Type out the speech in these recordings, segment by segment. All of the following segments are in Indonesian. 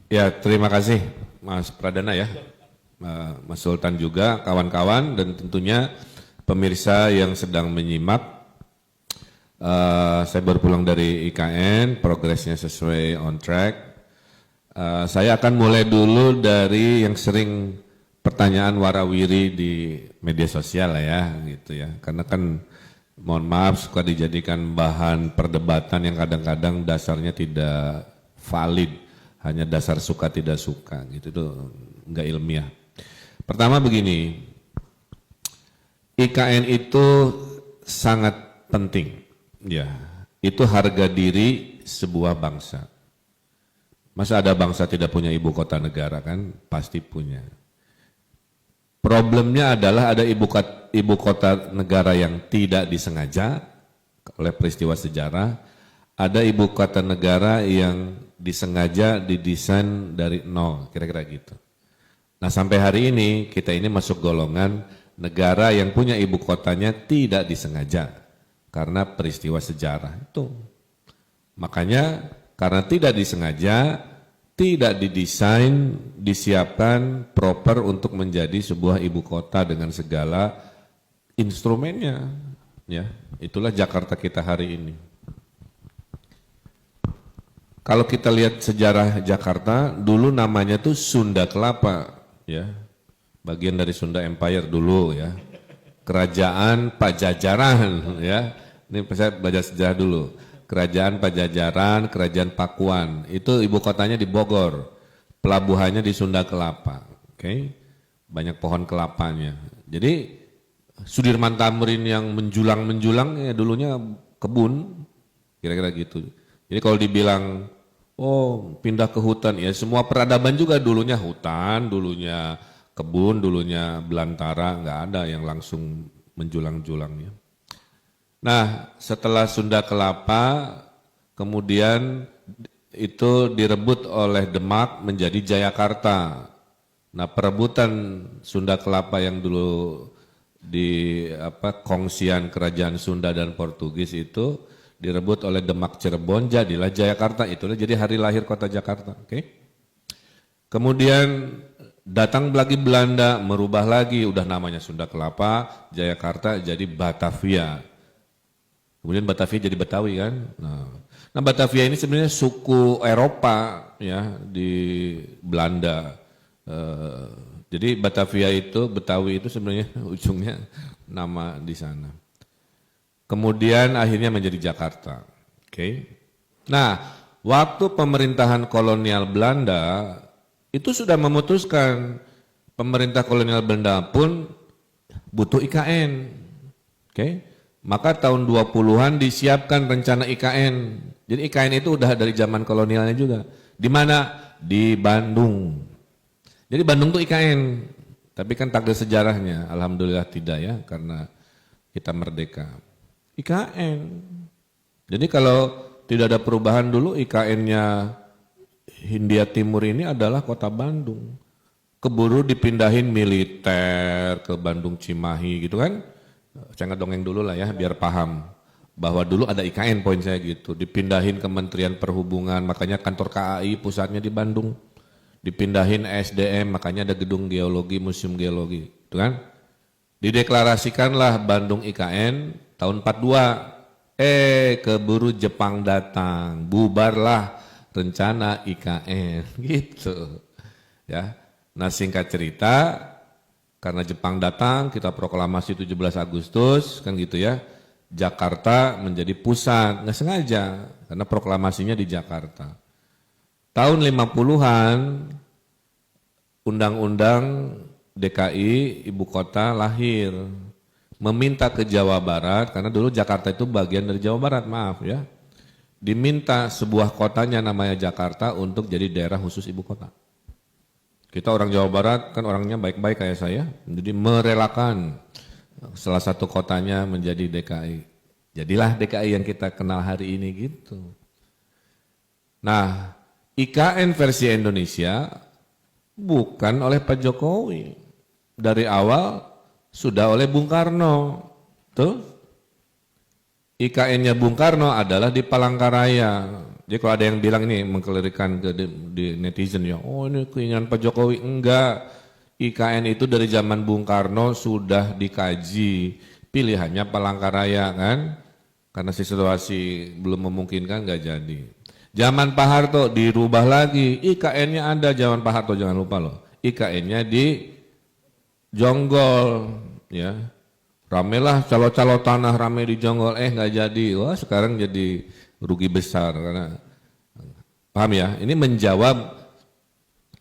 Ya, terima kasih Mas Pradana ya, Mas Sultan juga, kawan-kawan, dan tentunya pemirsa yang sedang menyimak. Saya baru pulang dari IKN, progresnya sesuai on track. Saya akan mulai dulu dari yang sering pertanyaan warawiri di media sosial lah ya, gitu ya. Karena kan mohon maaf suka dijadikan bahan perdebatan yang kadang-kadang dasarnya tidak valid, hanya dasar suka tidak suka, gitu tuh nggak ilmiah. Pertama begini, IKN itu sangat penting, ya. Itu harga diri sebuah bangsa. Masa ada bangsa tidak punya ibu kota negara kan? Pasti punya. Problemnya adalah ada ibu kota negara yang tidak disengaja oleh peristiwa sejarah, ada ibu kota negara yang disengaja didesain dari nol, kira-kira gitu. Nah sampai hari ini kita ini masuk golongan negara yang punya ibu kotanya tidak disengaja karena peristiwa sejarah itu. Makanya karena tidak disengaja, tidak didesain, disiapkan proper untuk menjadi sebuah ibu kota dengan segala instrumennya. Ya, itulah Jakarta kita hari ini. Kalau kita lihat sejarah Jakarta, dulu namanya tuh Sunda Kelapa, ya, bagian dari Sunda Empire dulu, ya, Kerajaan Pajajaran, ya. Ini saya baca sejarah dulu. Kerajaan Pajajaran, Kerajaan Pakuan, itu ibu kotanya di Bogor, pelabuhannya di Sunda Kelapa, oke, banyak pohon kelapanya. Jadi Sudirman Tamrin yang menjulang ya dulunya kebun, kira-kira gitu. Jadi kalau dibilang, oh pindah ke hutan, ya semua peradaban juga dulunya hutan, dulunya kebun, dulunya belantara, nggak ada yang langsung menjulang-julangnya. Nah, setelah Sunda Kelapa, kemudian itu direbut oleh Demak menjadi Jayakarta. Nah, perebutan Sunda Kelapa yang dulu di kongsian kerajaan Sunda dan Portugis itu direbut oleh Demak Cirebon, jadilah Jayakarta. Itulah jadi hari lahir kota Jakarta. Oke. Kemudian datang lagi Belanda, merubah lagi, udah namanya Sunda Kelapa, Jayakarta jadi Batavia. Kemudian Batavia jadi Betawi kan. Nah Batavia ini sebenarnya suku Eropa ya di Belanda. Jadi Batavia itu, Betawi itu sebenarnya ujungnya nama di sana. Kemudian akhirnya menjadi Jakarta. Oke. Nah waktu pemerintahan kolonial Belanda itu sudah memutuskan pemerintah kolonial Belanda pun butuh IKN. Oke. Maka tahun 20-an disiapkan rencana IKN. Jadi IKN itu udah dari zaman kolonialnya juga. Di mana? Di Bandung. Jadi Bandung tuh IKN. Tapi kan takdir sejarahnya, alhamdulillah tidak ya, karena kita merdeka. IKN. Jadi kalau tidak ada perubahan dulu, IKN-nya Hindia Timur ini adalah kota Bandung. Keburu dipindahin militer ke Bandung Cimahi gitu kan. Saya ngedongeng dulu lah ya biar paham bahwa dulu ada IKN, poin saya gitu, dipindahin Kementerian Perhubungan, makanya kantor KAI pusatnya di Bandung, dipindahin SDM, makanya ada gedung geologi, museum geologi, itu kan. Dideklarasikanlah Bandung IKN tahun 42, keburu Jepang datang, bubarlah rencana IKN gitu ya. Nah singkat cerita, karena Jepang datang, kita proklamasi 17 Agustus, kan gitu ya. Jakarta menjadi pusat, nggak sengaja, karena proklamasinya di Jakarta. Tahun 50-an, Undang-Undang DKI, Ibu Kota lahir. Meminta ke Jawa Barat, karena dulu Jakarta itu bagian dari Jawa Barat, maaf ya. Diminta sebuah kotanya namanya Jakarta untuk jadi daerah khusus Ibu Kota. Kita orang Jawa Barat kan orangnya baik-baik kayak saya, jadi merelakan salah satu kotanya menjadi DKI. Jadilah DKI yang kita kenal hari ini gitu. Nah, IKN versi Indonesia bukan oleh Pak Jokowi. Dari awal sudah oleh Bung Karno. Tuh. IKN-nya Bung Karno adalah di Palangkaraya. Jadi kalau ada yang bilang ini mengkelirikan ke di netizen ya, oh ini keinginan Pak Jokowi, enggak. IKN itu dari zaman Bung Karno sudah dikaji, pilihannya Palangkaraya kan, karena situasi belum memungkinkan nggak jadi. Zaman Pak Harto dirubah lagi, IKN-nya ada zaman Pak Harto, jangan lupa loh, IKN-nya di Jonggol, ya. Ramelah calo-calo tanah rame di Jonggol, nggak jadi. Wah sekarang jadi rugi besar karena paham ya. Ini menjawab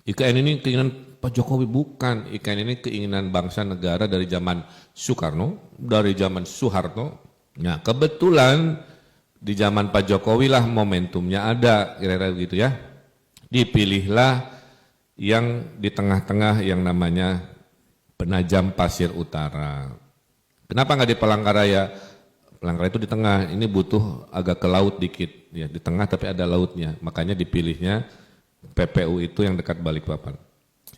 IKN ini keinginan Pak Jokowi, bukan. IKN ini keinginan bangsa negara dari zaman Soekarno, dari zaman Soeharto. Nah kebetulan di zaman Pak Jokowi lah momentumnya ada, kira-kira begitu ya. Dipilihlah yang di tengah-tengah yang namanya Penajam Pasir Utara. Kenapa nggak di Palangkaraya? Palangkaraya itu di tengah, ini butuh agak ke laut dikit, ya di tengah tapi ada lautnya, makanya dipilihnya PPU itu yang dekat Balikpapan.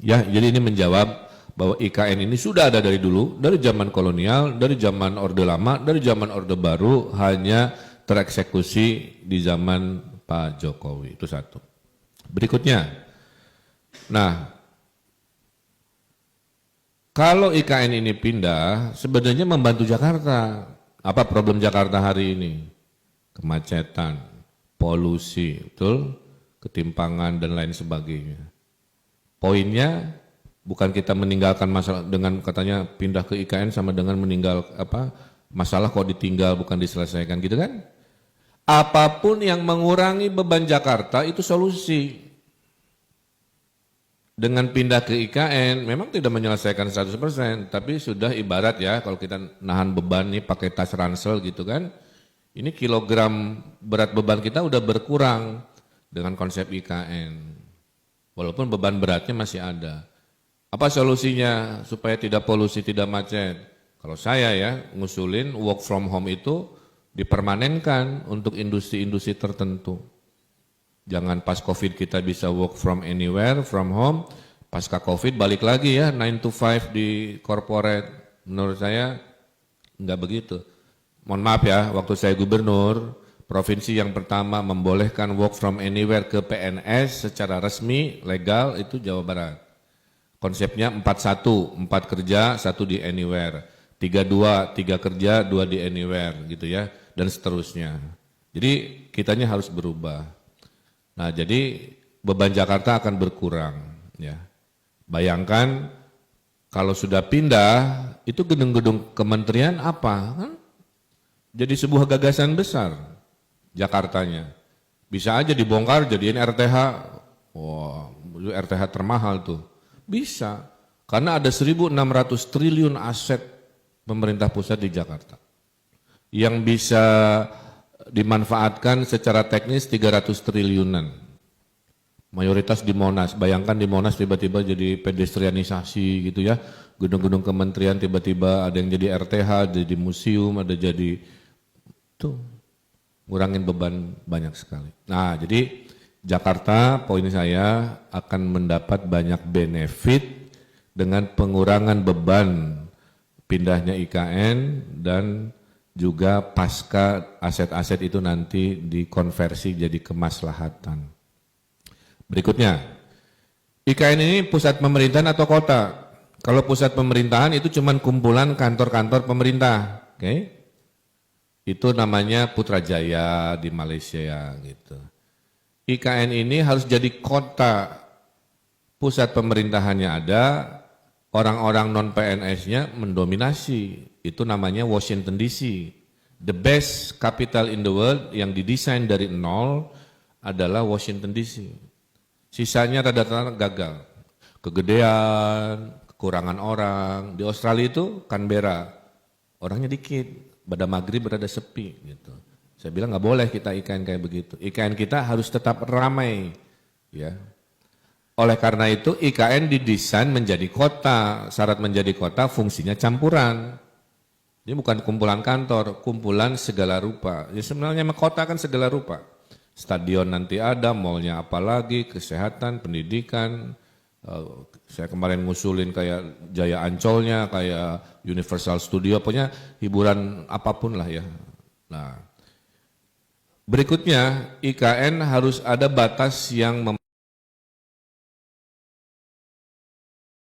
Ya, jadi ini menjawab bahwa IKN ini sudah ada dari dulu, dari zaman kolonial, dari zaman Orde Lama, dari zaman Orde Baru, hanya tereksekusi di zaman Pak Jokowi, itu satu. Berikutnya, nah, kalau IKN ini pindah, sebenarnya membantu Jakarta. Apa problem Jakarta hari ini? Kemacetan, polusi, betul? Ketimpangan dan lain sebagainya. Poinnya bukan kita meninggalkan masalah dengan katanya pindah ke IKN sama dengan meninggal masalah kok ditinggal bukan diselesaikan gitu kan? Apapun yang mengurangi beban Jakarta itu solusi. Dengan pindah ke IKN memang tidak menyelesaikan 100%, tapi sudah ibarat ya kalau kita nahan beban nih pakai tas ransel gitu kan, ini kilogram berat beban kita udah berkurang dengan konsep IKN. Walaupun beban beratnya masih ada. Apa solusinya supaya tidak polusi, tidak macet? Kalau saya ya ngusulin work from home itu dipermanenkan untuk industri-industri tertentu. Jangan pas COVID kita bisa work from anywhere, from home, pasca COVID balik lagi ya 9 to 5 di corporate. Menurut saya enggak begitu. Mohon maaf ya, waktu saya gubernur, provinsi yang pertama membolehkan work from anywhere ke PNS secara resmi, legal itu Jawa Barat. Konsepnya 4-1, 4 kerja, 1 di anywhere. 3-2, 3 kerja, 2 di anywhere gitu ya, dan seterusnya. Jadi kitanya harus berubah. Nah, jadi beban Jakarta akan berkurang, ya. Bayangkan kalau sudah pindah, itu gedung-gedung kementerian apa? Kan? Jadi sebuah gagasan besar Jakartanya. Bisa aja dibongkar jadiin RTH. Wah, RTH termahal tuh. Bisa, karena ada 1.600 triliun aset pemerintah pusat di Jakarta. Yang bisa dimanfaatkan secara teknis 300 triliunan. Mayoritas di Monas, bayangkan di Monas tiba-tiba jadi pedestrianisasi gitu ya. Gedung-gedung kementerian tiba-tiba ada yang jadi RTH, jadi museum, ada jadi tuh ngurangin beban banyak sekali. Nah, jadi Jakarta poin saya akan mendapat banyak benefit dengan pengurangan beban pindahnya IKN dan juga pasca aset-aset itu nanti dikonversi jadi kemaslahatan. Berikutnya, IKN ini pusat pemerintahan atau kota? Kalau pusat pemerintahan itu cuma kumpulan kantor-kantor pemerintah, oke? Itu namanya Putrajaya di Malaysia gitu. IKN ini harus jadi kota, pusat pemerintahannya ada, orang-orang non-PNS-nya mendominasi. Itu namanya Washington DC. The best capital in the world yang didesain dari nol adalah Washington DC. Sisanya rada-rada gagal. Kegedean, kekurangan orang. Di Australia itu Canberra, orangnya dikit. Pada maghrib berada sepi gitu. Saya bilang nggak boleh kita IKN kayak begitu. IKN kita harus tetap ramai. Ya. Oleh karena itu IKN didesain menjadi kota. Syarat menjadi kota fungsinya campuran. Ini bukan kumpulan kantor, kumpulan segala rupa. Ya sebenarnya kota kan segala rupa. Stadion nanti ada, mallnya apalagi, kesehatan, pendidikan. Saya kemarin ngusulin kayak Jaya Ancolnya, kayak Universal Studio, pokoknya hiburan apapun lah ya. Nah, Berikutnya, IKN harus ada batas yang